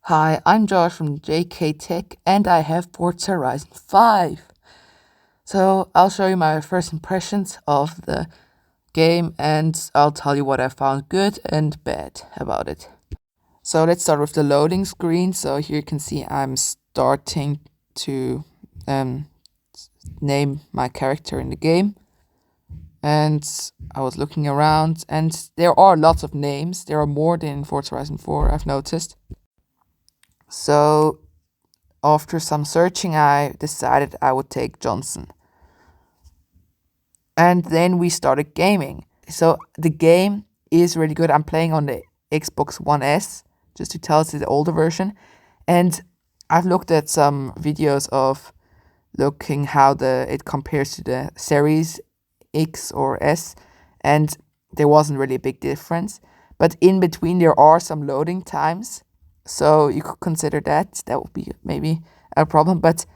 Hi, I'm Josh from JK Tech and I have Forza Horizon 5. So I'll show you my first impressions of the game and I'll tell you what I found good and bad about it. So let's start with the loading screen. So here you can see I'm starting to um, name my character in the game. And I was looking around and there are lots of names. There are more than in Forza Horizon 4, I've noticed. So after some searching, I decided I would take Johnson. And then we started gaming. So the game is really good. I'm playing on the Xbox One S, just to tell it's the older version. And I've looked at some videos of looking how it compares to the Series X or S, and there wasn't really a big difference. But in between, there are some loading times, so you could consider that. That would be maybe a problem. But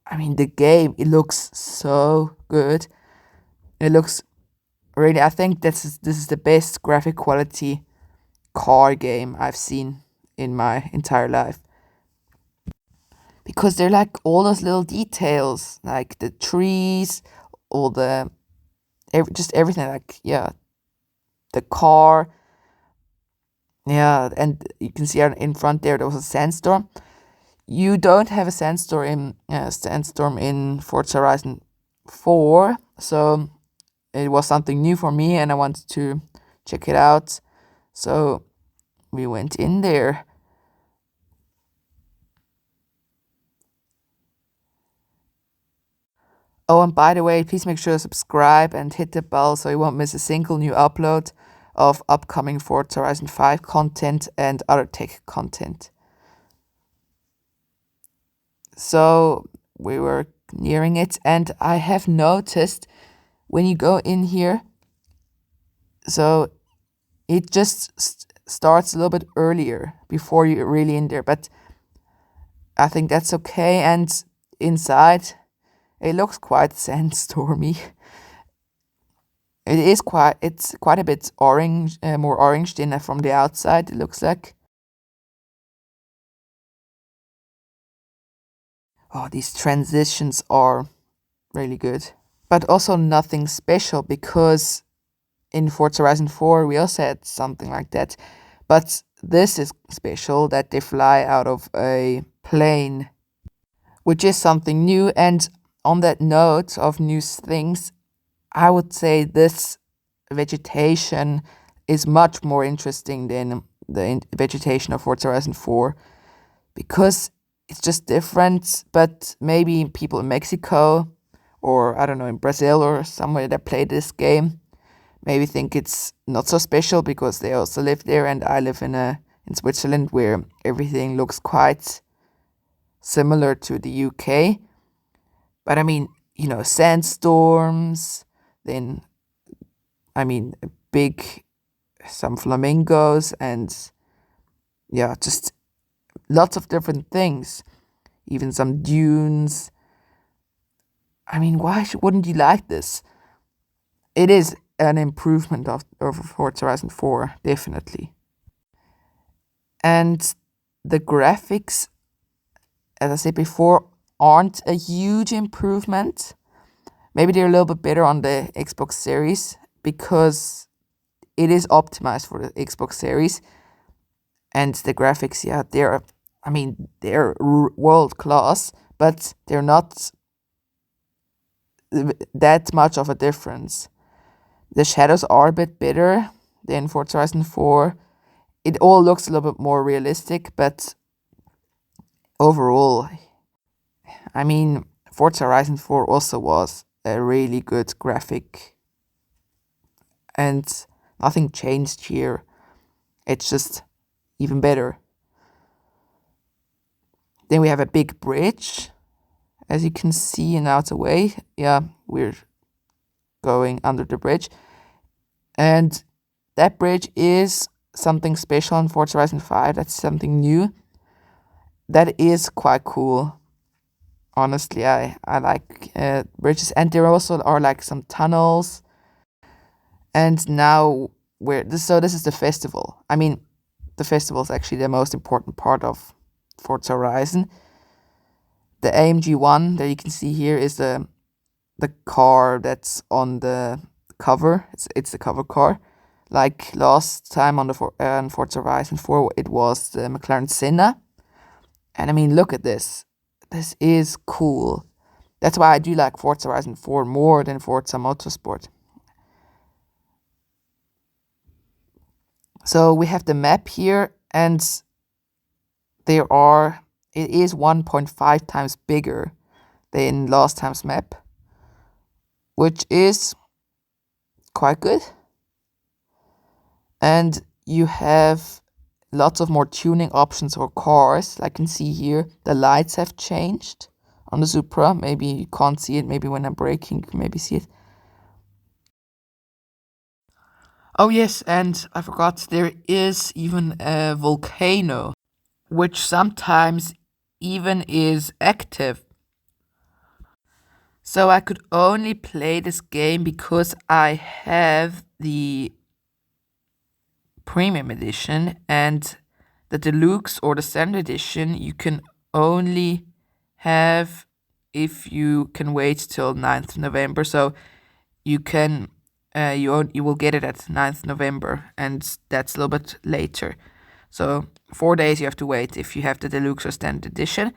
I mean, the game, it looks so good. It looks really, I think this is the best graphic quality car game I've seen in my entire life. Because they're like all those little details, like the trees, all just everything, like, yeah, the car. Yeah, and you can see in front there was a sandstorm. You don't have a sandstorm in Forza Horizon 4, so it was something new for me and I wanted to check it out. So we went in there. Oh, and by the way, please make sure to subscribe and hit the bell so you won't miss a single new upload of upcoming Forza Horizon 5 content and other tech content. So we were nearing it, and I have noticed when you go in here, so it just starts a little bit earlier before you're really in there, but I think that's okay. And inside, it looks quite sandstormy. It's quite a bit orange, more orange than from the outside, it looks like. Oh, these transitions are really good. But also nothing special, because in Forza Horizon 4 we also had something like that. But this is special, that they fly out of a plane, which is something new. And on that note of new things, I would say this vegetation is much more interesting than the vegetation of Forza Horizon 4, because it's just different. But maybe people in Mexico, or I don't know, in Brazil or somewhere that play this game, maybe think it's not so special because they also live there, and I live in Switzerland, where everything looks quite similar to the UK. But I mean, sandstorms, then I mean some flamingos, and yeah, just lots of different things, even some dunes. I mean, wouldn't you like this? It is an improvement of Forza Horizon 4, definitely. And the graphics, as I said before, aren't a huge improvement. Maybe they're a little bit better on the Xbox Series, because it is optimized for the Xbox Series. And the graphics, yeah, they're world class, but they're not that much of a difference. The shadows are a bit better than Forza Horizon 4. It all looks a little bit more realistic, but overall, I mean, Forza Horizon 4 also was a really good graphic, and nothing changed here. It's just even better. Then we have a big bridge, as you can see, and now it's away. Yeah, we're going under the bridge. And that bridge is something special in Forza Horizon 5. That's something new. That is quite cool. Honestly, I like bridges, and there also are like some tunnels. And now this is the festival. I mean, the festival is actually the most important part of Forza Horizon. The AMG one that you can see here is the car that's on the cover. It's the cover car. Like last time on Forza Horizon 4, it was the McLaren Senna. And I mean, look at this. This is cool. That's why I do like Forza Horizon 4 more than Forza Motorsport. So we have the map here, and it is 1.5 times bigger than last time's map, which is quite good. And you have lots of more tuning options for cars. Like you can see here, the lights have changed on the Supra. Maybe you can't see it. Maybe when I'm braking, you can maybe see it. Oh yes, and I forgot, there is even a volcano, which sometimes even is active. So I could only play this game because I have the premium edition, and the deluxe or the standard edition you can only have if you can wait till 9th November. So you can you will get it at 9th November, and that's a little bit later. So 4 days you have to wait if you have the deluxe or standard edition.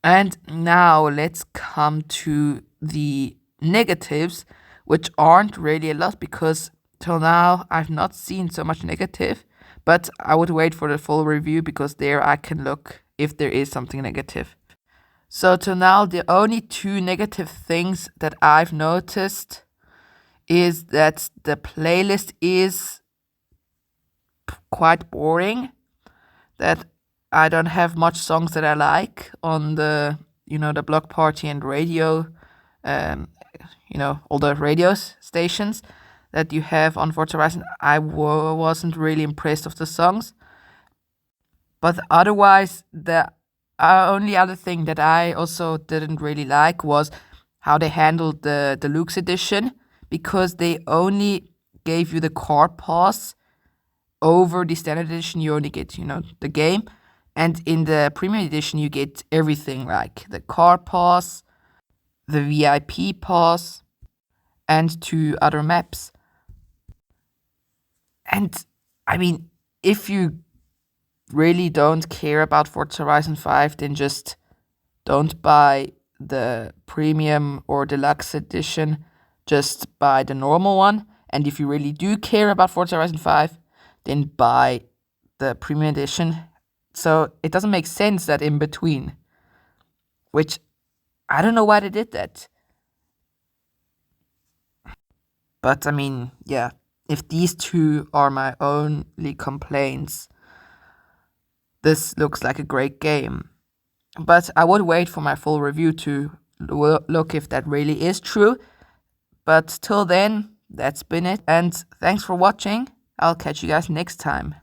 And now let's come to the negatives, which aren't really a lot because till now I've not seen so much negative, but I would wait for the full review because there I can look if there is something negative. So till now, the only two negative things that I've noticed is that the playlist is quite boring, that I don't have much songs that I like on the block party and radio, all the radio stations that you have on Forza Horizon. I wasn't really impressed with the songs, but otherwise the only other thing that I also didn't really like was how they handled the deluxe edition, because they only gave you the car pass. Over the standard edition you only get the game, and in the premium edition you get everything, like the car pass, the VIP pass, and 2 other maps. And I mean, if you really don't care about Forza Horizon 5, then just don't buy the premium or deluxe edition, just buy the normal one. And if you really do care about Forza Horizon 5, then buy the premium edition. So it doesn't make sense that in between, which I don't know why they did that. But I mean, yeah, if these two are my only complaints, this looks like a great game. But I would wait for my full review to look if that really is true. But till then, that's been it. And thanks for watching. I'll catch you guys next time.